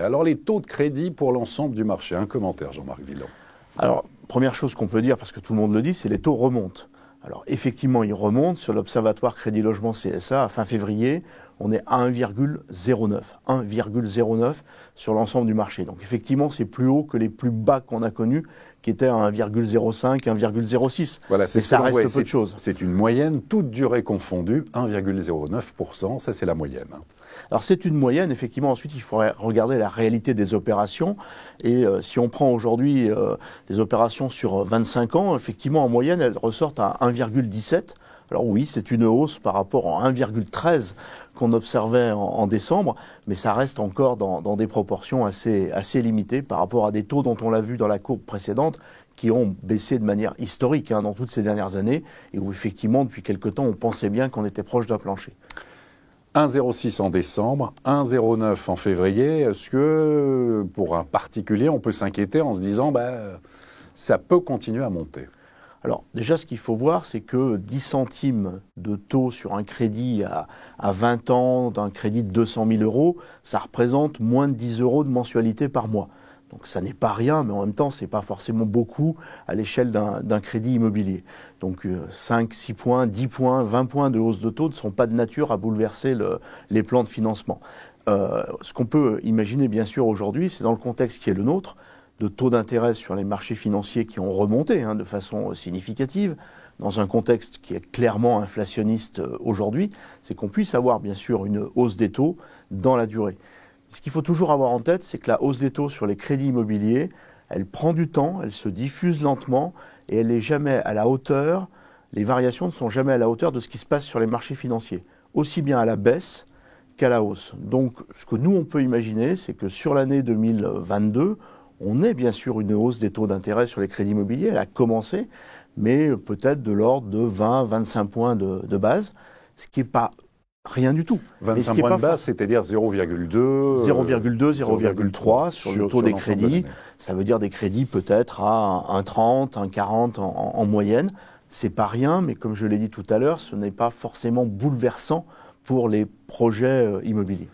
Alors les taux de crédit pour l'ensemble du marché, un commentaire Jean-Marc Villon. Alors, première chose qu'on peut dire, parce que tout le monde le dit, c'est les taux remontent. Alors effectivement, ils remontent sur l'Observatoire Crédit Logement CSA à fin février. On est à 1,09. 1,09 sur l'ensemble du marché. Donc effectivement, c'est plus haut que les plus bas qu'on a connus, qui étaient à 1,05, 1,06. Voilà, c'est ça reste peu de choses. C'est une moyenne, toute durée confondue, 1,09%, ça c'est la moyenne. Alors c'est une moyenne, effectivement. Ensuite, il faudrait regarder la réalité des opérations. Et si on prend aujourd'hui les opérations sur 25 ans, effectivement, en moyenne, elles ressortent à 1,17. Alors oui, c'est une hausse par rapport à 1,13 qu'on observait en décembre, mais ça reste encore dans des proportions assez limitées par rapport à des taux dont on l'a vu dans la courbe précédente, qui ont baissé de manière historique dans toutes ces dernières années, et où effectivement, depuis quelque temps, on pensait bien qu'on était proche d'un plancher. 1,06 en décembre, 1,09 en février. Est-ce que, pour un particulier, on peut s'inquiéter en se disant ça peut continuer à monter? Alors déjà, ce qu'il faut voir, c'est que 10 centimes de taux sur un crédit à 20 ans, d'un crédit de 200 000 euros, ça représente moins de 10 euros de mensualité par mois. Donc ça n'est pas rien, mais en même temps, ce n'est pas forcément beaucoup à l'échelle d'un crédit immobilier. Donc 5, 6 points, 10 points, 20 points de hausse de taux ne sont pas de nature à bouleverser les plans de financement. Ce qu'on peut imaginer bien sûr aujourd'hui, c'est dans le contexte qui est le nôtre, de taux d'intérêt sur les marchés financiers qui ont remonté de façon significative, dans un contexte qui est clairement inflationniste aujourd'hui, c'est qu'on puisse avoir bien sûr une hausse des taux dans la durée. Ce qu'il faut toujours avoir en tête, c'est que la hausse des taux sur les crédits immobiliers, elle prend du temps, elle se diffuse lentement et elle n'est jamais à la hauteur, les variations ne sont jamais à la hauteur de ce qui se passe sur les marchés financiers, aussi bien à la baisse qu'à la hausse. Donc ce que nous on peut imaginer, c'est que sur l'année 2022, on ait bien sûr une hausse des taux d'intérêt sur les crédits immobiliers, elle a commencé, mais peut-être de l'ordre de 20-25 points de base, ce qui n'est pas rien du tout. 25 points de base, c'est-à-dire 0,2 0,3 sur le taux des crédits. Ça veut dire des crédits peut-être à 1,30, 1,40 en moyenne. C'est pas rien, mais comme je l'ai dit tout à l'heure, ce n'est pas forcément bouleversant pour les projets immobiliers.